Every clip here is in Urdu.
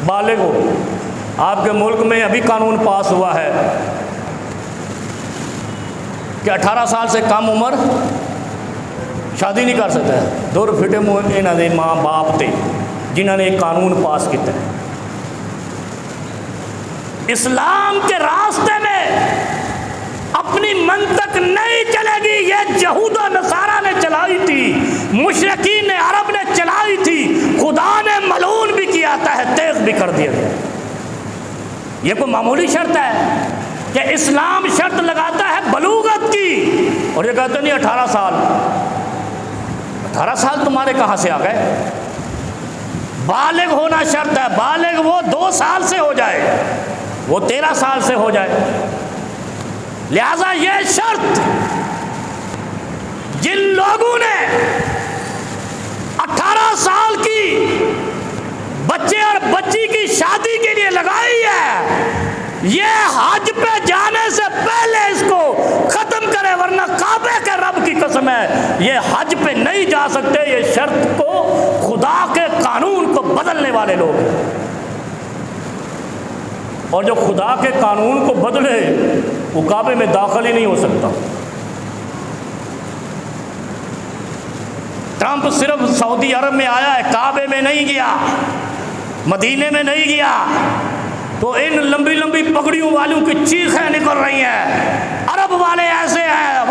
بالغ ہو. آپ کے ملک میں ابھی قانون پاس ہوا ہے کہ 18 سال سے کم عمر شادی نہیں کر سکتا ہے. دور فٹے منہ انہوں نے ماں باپ تھے جنہوں نے ایک قانون پاس کیا ہے. اسلام کے راستے میں اپنی منطق نہیں چلے گی. یہ یہود و نصارہ نے چلائی تھی, مشرکین عرب نے چلائی تھی, خدا نے ملعون بھی کیا تھا ہے, تیغ بھی کر دیا گیا. یہ کوئی معمولی شرط ہے کہ اسلام شرط لگاتا ہے بلوغت کی, اور یہ کہتے نہیں 18 سال. 18 سال تمہارے کہاں سے آ گئے؟ بالغ ہونا شرط ہے. بالغ وہ 2 سال سے ہو جائے, وہ 13 سال سے ہو جائے. لہذا یہ شرط جن لوگوں نے 18 سال کی بچے اور بچی کی شادی کے لیے لگائی ہے, یہ حج پہ جانے سے پہلے اس کو ختم کرے, ورنہ کعبے کے رب کی قسم ہے یہ حج پہ نہیں جا سکتے. یہ شرط کو, خدا کے قانون کو بدلنے والے لوگ ہیں, اور جو خدا کے قانون کو بدلے وہ کعبے میں داخل ہی نہیں ہو سکتا. ٹرمپ صرف سعودی عرب میں آیا ہے, کعبے میں نہیں گیا, مدینے میں نہیں گیا, تو ان لمبی لمبی پگڑیوں والوں کی چیخیں نکل رہی ہیں. عرب والے ایسے ہیں,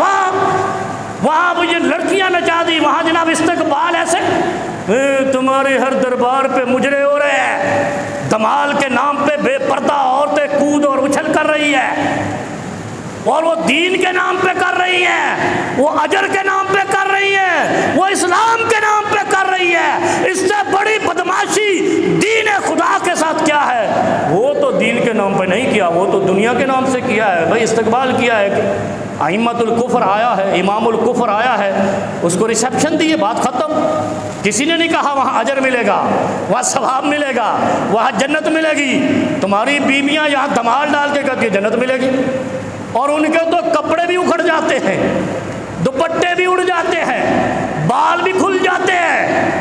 وہاں مجھے لڑکیاں نچا دی, وہاں جناب استقبال ایسے. تمہارے ہر دربار پہ مجرے ہو رہے ہیں, دمال کے نام پہ بے پردہ عورتیں کود اور اچھل کر رہی ہیں, اور وہ دین کے نام پہ کر رہی ہیں, وہ اجر کے نام پہ کر رہی ہیں, وہ اسلام کے نام پہ کر رہی ہے. اس سے بڑی بدماشی دین خدا کے ساتھ کیا ہے؟ وہ تو دین کے نام پہ نہیں کیا, وہ تو دنیا کے نام سے کیا ہے. بھائی استقبال کیا ہے کہ ائمۃ الکفر آیا ہے, امام الکفر آیا ہے, اس کو ریسیپشن دی, بات ختم. کسی نے نہیں کہا وہاں اجر ملے گا, وہاں ثواب ملے گا, وہاں جنت ملے گی. تمہاری بیویاں یہاں دمال ڈال کے کہتی جنت ملے گی, اور ان کے تو کپڑے بھی اکھڑ جاتے ہیں, دوپٹے بھی اڑ جاتے ہیں, بال بھی کھل جاتے ہیں.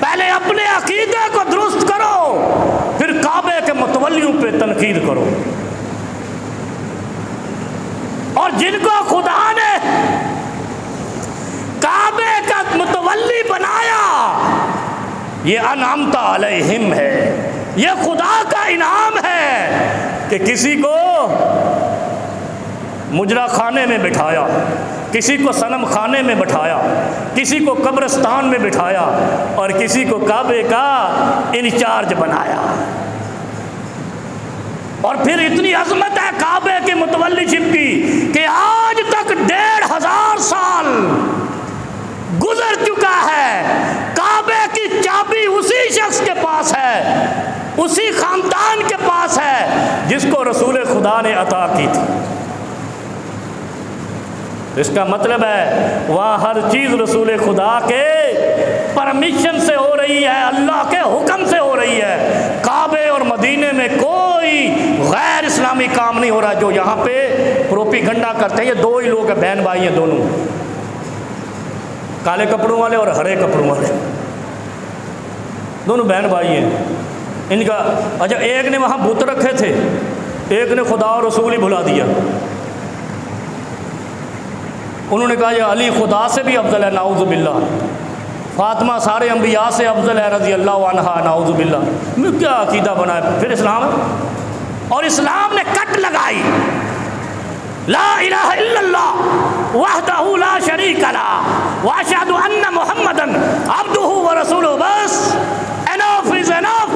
پہلے اپنے عقیدے کو درست کرو, پھر کعبے کے متولیوں پہ تنقید کرو. اور جن کو خدا نے کعبے کا متولی بنایا, یہ انعمت علیہم ہے, یہ خدا کا انعام ہے کہ کسی کو مجرا خانے میں بٹھایا, کسی کو صنم خانے میں بٹھایا, کسی کو قبرستان میں بٹھایا, اور کسی کو کعبے کا انچارج بنایا. اور پھر اتنی عظمت ہے کعبے کی متولی شپ کی کہ آج تک 1500 سال گزر چکا ہے, کعبے کی چابی اسی شخص کے پاس ہے, اسی خاندان کے پاس ہے جس کو رسول خدا نے عطا کی تھی. اس کا مطلب ہے وہاں ہر چیز رسول خدا کے پرمیشن سے ہو رہی ہے, اللہ کے حکم سے ہو رہی ہے. کعبے اور مدینے میں کوئی غیر اسلامی کام نہیں ہو رہا. جو یہاں پہ پروپی گنڈا کرتے ہیں, یہ 2 ہی لوگ ہیں, بہن بھائی ہیں دونوں, کالے کپڑوں والے اور ہرے کپڑوں والے, دونوں بہن بھائی ہیں. ان کا اچھا, ایک نے وہاں بت رکھے تھے, ایک نے خدا اور رسول ہی بھلا دیا. انہوں نے کہا یہ علی خدا سے بھی افضل ہے, نعوذ باللہ. فاطمہ سارے انبیاء سے افضل ہے, رضی اللہ عنہا, نعوذ باللہ. میں کیا عقیدہ بنا ہے پھر اسلام ہے. اور اسلام نے کٹ لگائی, لا الہ الا اللہ وحدہ لا شریک لہ واشہد ان محمدا عبدہ ورسولہ. بس انف از انف.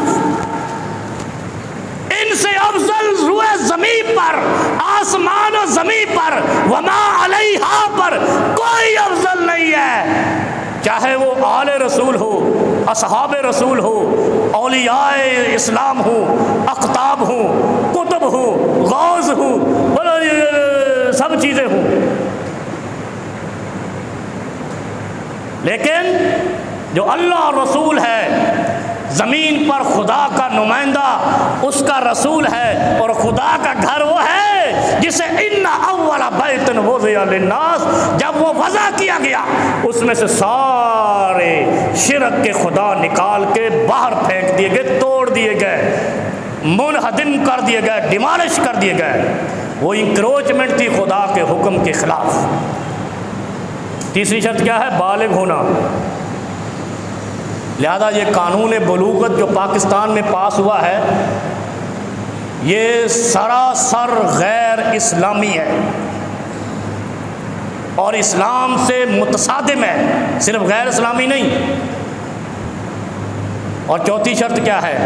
ان سے افضل روئے زمین پر, آسمان و زمین پر, وما علیہا پر کوئی افضل نہیں ہے. چاہے وہ آل رسول ہو, اصحاب رسول ہو, اولیاء اسلام ہو, اقطاب ہو, کتب ہو, غوث ہو, سب چیزیں ہوں. لیکن جو اللہ رسول ہے, زمین پر خدا کا نمائندہ اس کا رسول ہے, اور خدا کا گھر وہ ہے جسے ان اول بیت وضع للناس, جب وہ وضع کیا گیا اس میں سے سارے شرک کے خدا نکال کے باہر پھینک دیے گئے, توڑ دیے گئے. منہدم کر دیے گئے، ڈیمالش کر دیے گئے۔ وہ انکروچمنٹ تھی خدا کے حکم کے خلاف۔ تیسری شرط کیا ہے؟ بالغ ہونا۔ لہذا یہ قانون بلوغت جو پاکستان میں پاس ہوا ہے یہ سراسر غیر اسلامی ہے اور اسلام سے متصادم ہے، صرف غیر اسلامی نہیں۔ اور چوتھی شرط کیا ہے؟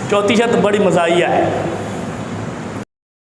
چوتھی شرط بڑی مزاحیہ ہے۔